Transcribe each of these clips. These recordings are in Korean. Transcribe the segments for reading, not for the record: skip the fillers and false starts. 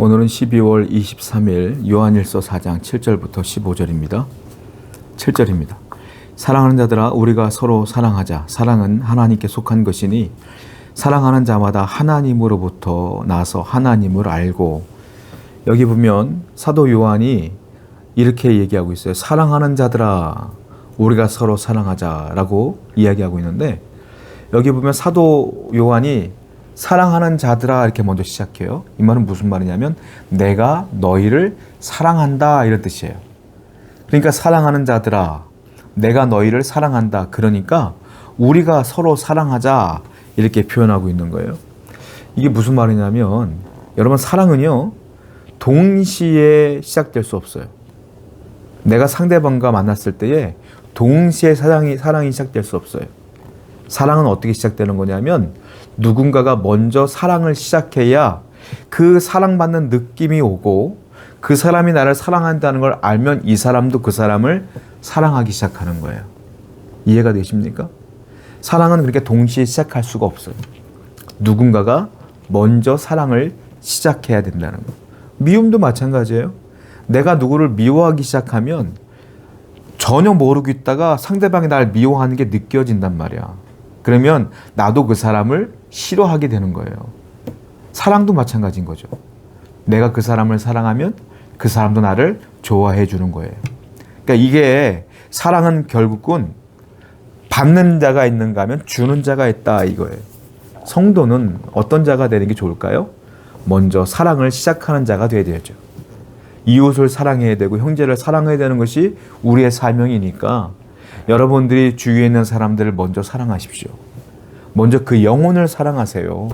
오늘은 12월 23일 요한일서 4장 7절부터 15절입니다. 7절입니다. 사랑하는 자들아 우리가 서로 사랑하자. 사랑은 하나님께 속한 것이니 사랑하는 자마다 하나님으로부터 나서 하나님을 알고. 여기 보면 사도 요한이 이렇게 얘기하고 있어요. 사랑하는 자들아 우리가 서로 사랑하자라고 이야기하고 있는데, 여기 보면 사도 요한이 사랑하는 자들아 이렇게 먼저 시작해요. 이 말은 무슨 말이냐면 내가 너희를 사랑한다 이런 뜻이에요. 그러니까 사랑하는 자들아 내가 너희를 사랑한다. 그러니까 우리가 서로 사랑하자 이렇게 표현하고 있는 거예요. 이게 무슨 말이냐면 여러분, 사랑은요 동시에 시작될 수 없어요. 내가 상대방과 만났을 때에 동시에 사랑이 시작될 수 없어요. 사랑은 어떻게 시작되는 거냐면 누군가가 먼저 사랑을 시작해야 그 사랑받는 느낌이 오고, 그 사람이 나를 사랑한다는 걸 알면 이 사람도 그 사람을 사랑하기 시작하는 거예요. 이해가 되십니까? 사랑은 그렇게 동시에 시작할 수가 없어요. 누군가가 먼저 사랑을 시작해야 된다는 거. 미움도 마찬가지예요. 내가 누구를 미워하기 시작하면 전혀 모르고 있다가 상대방이 날 미워하는 게 느껴진단 말이야. 그러면 나도 그 사람을 싫어하게 되는 거예요. 사랑도 마찬가지인 거죠. 내가 그 사람을 사랑하면 그 사람도 나를 좋아해 주는 거예요. 그러니까 이게 사랑은 결국은 받는 자가 있는가 하면 주는 자가 있다 이거예요. 성도는 어떤 자가 되는 게 좋을까요? 먼저 사랑을 시작하는 자가 되어야 되죠. 이웃을 사랑해야 되고 형제를 사랑해야 되는 것이 우리의 사명이니까 여러분들이 주위에 있는 사람들을 먼저 사랑하십시오. 먼저 그 영혼을 사랑하세요.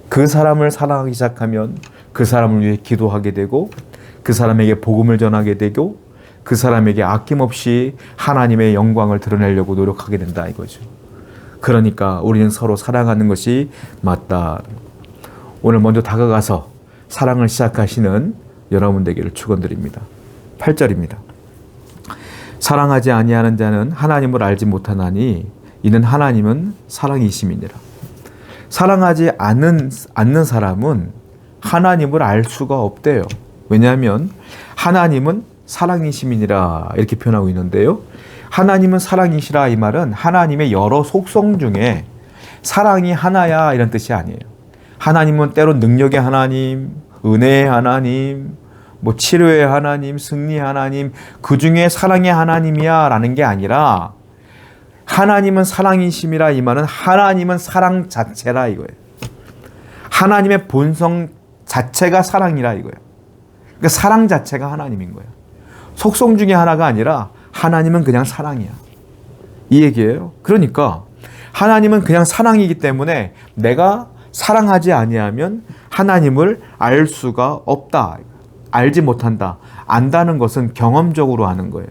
그 사람을 사랑하기 시작하면 그 사람을 위해 기도하게 되고, 그 사람에게 복음을 전하게 되고, 그 사람에게 아낌없이 하나님의 영광을 드러내려고 노력하게 된다 이거죠. 그러니까 우리는 서로 사랑하는 것이 맞다. 오늘 먼저 다가가서 사랑을 시작하시는 여러분 되기를 축원드립니다. 8절입니다. 사랑하지 아니하는 자는 하나님을 알지 못하나니 이는 하나님은 사랑이심이니라. 사랑하지 않는 사람은 하나님을 알 수가 없대요. 왜냐하면 하나님은 사랑이심이니라 이렇게 표현하고 있는데요. 하나님은 사랑이시라 이 말은 하나님의 여러 속성 중에 사랑이 하나야 이런 뜻이 아니에요. 하나님은 때론 능력의 하나님, 은혜의 하나님, 치료의 하나님, 승리의 하나님, 그 중에 사랑의 하나님이야 라는 게 아니라 하나님은 사랑이심이라 이 말은 하나님은 사랑 자체라 이거예요. 하나님의 본성 자체가 사랑이라 이거예요. 그러니까 사랑 자체가 하나님인 거예요. 속성 중에 하나가 아니라 하나님은 그냥 사랑이야. 이 얘기예요. 그러니까 하나님은 그냥 사랑이기 때문에 내가 사랑하지 아니하면 하나님을 알 수가 없다. 알지 못한다. 안다는 것은 경험적으로 아는 거예요.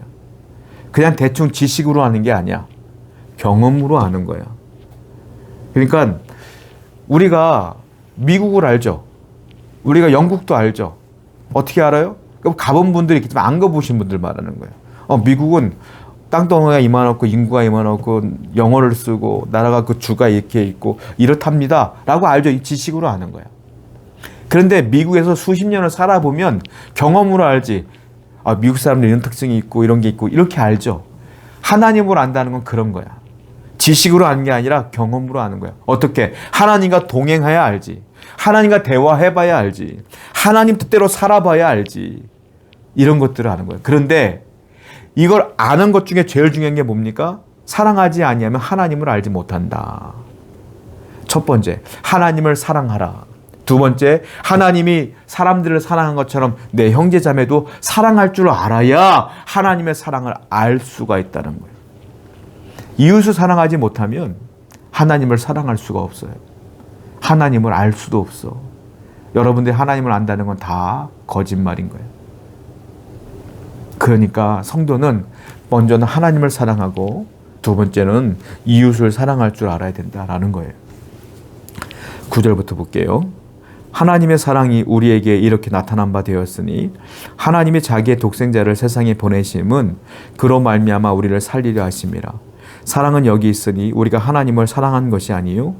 그냥 대충 지식으로 아는 게 아니야. 경험으로 아는 거야. 그러니까 우리가 미국을 알죠. 우리가 영국도 알죠. 어떻게 알아요? 가본 분들이 있겠지만 안 가보신 분들 말하는 거예요. 미국은 땅덩어리가 이만하고 인구가 이만하고 영어를 쓰고 나라가 그 주가 이렇게 있고 이렇답니다 라고 알죠. 이 지식으로 아는 거야. 그런데 미국에서 수십 년을 살아보면 경험으로 알지. 미국 사람들 이런 특징이 있고 이런 게 있고 이렇게 알죠. 하나님으로 안다는 건 그런 거야. 지식으로 아는 게 아니라 경험으로 아는 거야. 어떻게? 하나님과 동행해야 알지. 하나님과 대화해봐야 알지. 하나님 뜻대로 살아봐야 알지. 이런 것들을 아는 거야. 그런데 이걸 아는 것 중에 제일 중요한 게 뭡니까? 사랑하지 아니하면 하나님을 알지 못한다. 첫 번째, 하나님을 사랑하라. 두 번째, 하나님이 사람들을 사랑한 것처럼 내 형제 자매도 사랑할 줄 알아야 하나님의 사랑을 알 수가 있다는 거예요. 이웃을 사랑하지 못하면 하나님을 사랑할 수가 없어요. 하나님을 알 수도 없어. 여러분들이 하나님을 안다는 건 다 거짓말인 거예요. 그러니까 성도는 먼저는 하나님을 사랑하고 두 번째는 이웃을 사랑할 줄 알아야 된다라는 거예요. 9절부터 볼게요. 하나님의 사랑이 우리에게 이렇게 나타난 바 되었으니 하나님이 자기의 독생자를 세상에 보내심은 그로 말미암아 우리를 살리려 하심이라. 사랑은 여기 있으니 우리가 하나님을 사랑한 것이 아니요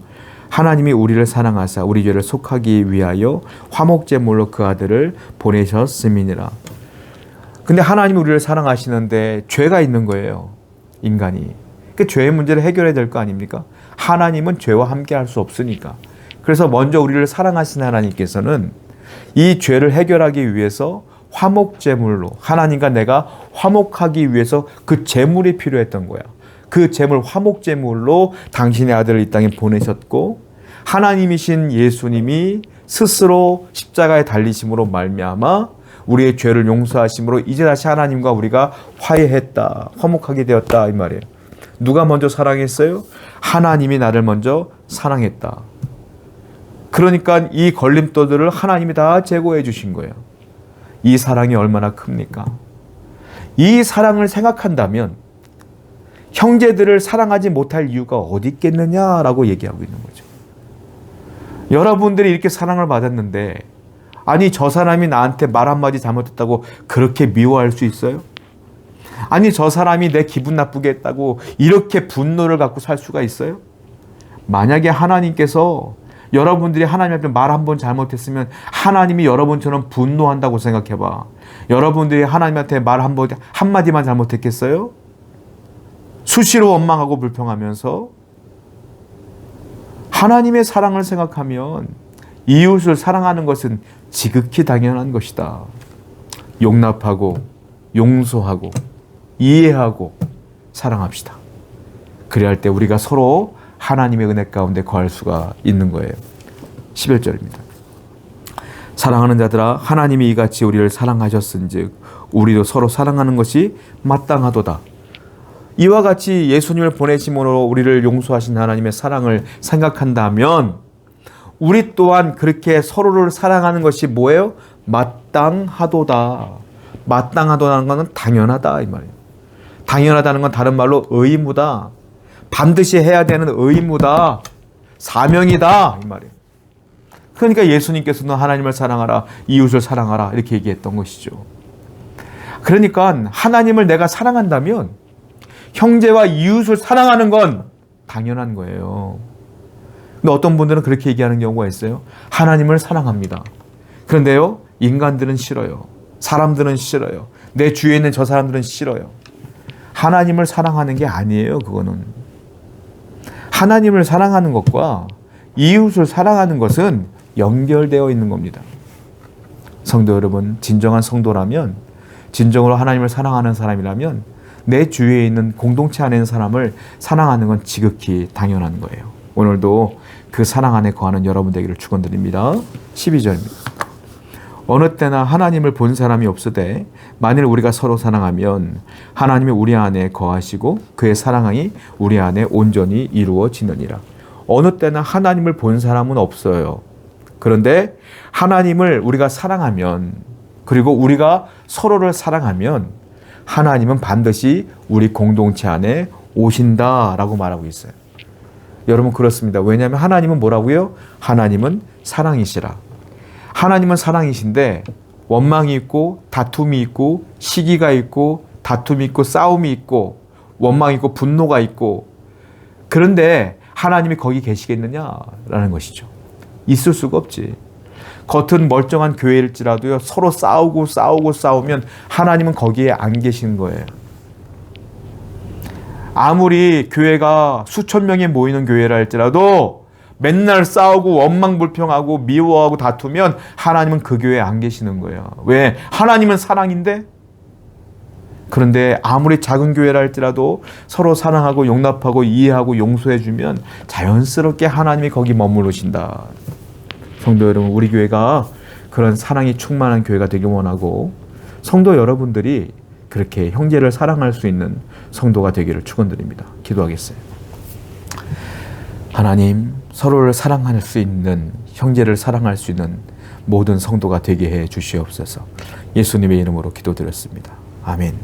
하나님이 우리를 사랑하사 우리 죄를 속하기 위하여 화목제물로 그 아들을 보내셨음이니라. 근데 하나님이 우리를 사랑하시는데 죄가 있는 거예요. 인간이. 그 죄의 문제를 해결해야 될 거 아닙니까? 하나님은 죄와 함께 할 수 없으니까. 그래서 먼저 우리를 사랑하신 하나님께서는 이 죄를 해결하기 위해서 화목제물로, 하나님과 내가 화목하기 위해서 그 제물이 필요했던 거야. 그 제물, 화목제물로 당신의 아들을 이 땅에 보내셨고, 하나님이신 예수님이 스스로 십자가에 달리심으로 말미암아 우리의 죄를 용서하심으로 이제 다시 하나님과 우리가 화해했다, 화목하게 되었다, 이 말이에요. 누가 먼저 사랑했어요? 하나님이 나를 먼저 사랑했다. 그러니까 이 걸림돌들을 하나님이 다 제거해 주신 거예요. 이 사랑이 얼마나 큽니까? 이 사랑을 생각한다면 형제들을 사랑하지 못할 이유가 어디 있겠느냐라고 얘기하고 있는 거죠. 여러분들이 이렇게 사랑을 받았는데, 아니 저 사람이 나한테 말 한마디 잘못했다고 그렇게 미워할 수 있어요? 아니 저 사람이 내 기분 나쁘게 했다고 이렇게 분노를 갖고 살 수가 있어요? 만약에 하나님께서 여러분들이 하나님 앞에 말 한 번 잘못했으면 하나님이 여러분처럼 분노한다고 생각해봐. 여러분들이 하나님한테 말 한마디만 잘못했겠어요? 수시로 원망하고 불평하면서. 하나님의 사랑을 생각하면 이웃을 사랑하는 것은 지극히 당연한 것이다. 용납하고 용서하고 이해하고 사랑합시다. 그래야 할 때 우리가 서로 하나님의 은혜 가운데 거할 수가 있는 거예요. 11절입니다. 사랑하는 자들아, 하나님이 이같이 우리를 사랑하셨은즉 우리도 서로 사랑하는 것이 마땅하도다. 이와 같이 예수님을 보내심으로 우리를 용서하신 하나님의 사랑을 생각한다면 우리 또한 그렇게 서로를 사랑하는 것이 뭐예요? 마땅하도다. 마땅하도라는 것은 당연하다, 이 말이에요. 당연하다는 건 다른 말로 의무다. 반드시 해야 되는 의무다. 사명이다, 이 말이에요. 그러니까 예수님께서는 하나님을 사랑하라, 이웃을 사랑하라 이렇게 얘기했던 것이죠. 그러니까 하나님을 내가 사랑한다면 형제와 이웃을 사랑하는 건 당연한 거예요. 근데 어떤 분들은 그렇게 얘기하는 경우가 있어요. 하나님을 사랑합니다. 그런데요, 인간들은 싫어요. 사람들은 싫어요. 내 주위에 있는 저 사람들은 싫어요. 하나님을 사랑하는 게 아니에요, 그거는. 하나님을 사랑하는 것과 이웃을 사랑하는 것은 연결되어 있는 겁니다. 성도 여러분, 진정한 성도라면, 진정으로 하나님을 사랑하는 사람이라면 내 주위에 있는 공동체 안에 있는 사람을 사랑하는 건 지극히 당연한 거예요. 오늘도 그 사랑 안에 거하는 여러분 되기를 축원드립니다. 12절입니다. 어느 때나 하나님을 본 사람이 없으되 만일 우리가 서로 사랑하면 하나님이 우리 안에 거하시고 그의 사랑이 우리 안에 온전히 이루어지느니라. 어느 때나 하나님을 본 사람은 없어요. 그런데 하나님을 우리가 사랑하면, 그리고 우리가 서로를 사랑하면 하나님은 반드시 우리 공동체 안에 오신다라고 말하고 있어요. 여러분, 그렇습니다. 왜냐하면 하나님은 뭐라고요? 하나님은 사랑이시라. 하나님은 사랑이신데 원망이 있고 다툼이 있고 시기가 있고 다툼이 있고 싸움이 있고 원망이 있고 분노가 있고, 그런데 하나님이 거기 계시겠느냐라는 것이죠. 있을 수가 없지. 겉은 멀쩡한 교회일지라도요, 서로 싸우면 하나님은 거기에 안 계신 거예요. 아무리 교회가 수천 명이 모이는 교회라 할지라도 맨날 싸우고 원망불평하고 미워하고 다투면 하나님은 그 교회에 안 계시는 거예요. 왜? 하나님은 사랑인데? 그런데 아무리 작은 교회라 할지라도 서로 사랑하고 용납하고 이해하고 용서해주면 자연스럽게 하나님이 거기 머무르신다. 성도 여러분, 우리 교회가 그런 사랑이 충만한 교회가 되길 원하고, 성도 여러분들이 그렇게 형제를 사랑할 수 있는 성도가 되기를 축원드립니다. 기도하겠어요. 하나님, 서로를 사랑할 수 있는, 형제를 사랑할 수 있는 모든 성도가 되게 해 주시옵소서. 예수님의 이름으로 기도드렸습니다. 아멘.